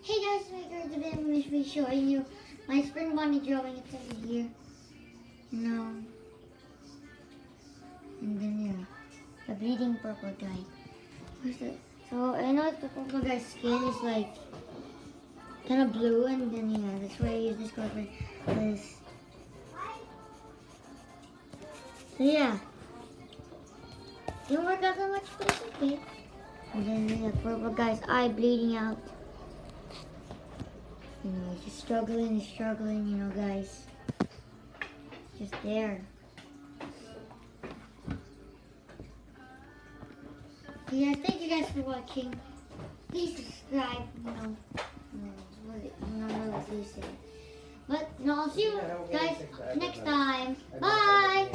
Hey guys, today I'm going to be showing you my Springbonnie drawing. It's over here. No. And then yeah, the bleeding purple guy. Where's the? So I know the purple guy's skin is like kind of blue, and then yeah, that's why I use this color for this. So yeah, didn't work out that much, but it's okay. And then the purple guy's eye bleeding out. You know, he's just struggling, you know, guys. Just there. Yeah, thank you guys for watching. Please subscribe, no, what you say. But no, I'll see you guys next time. Bye!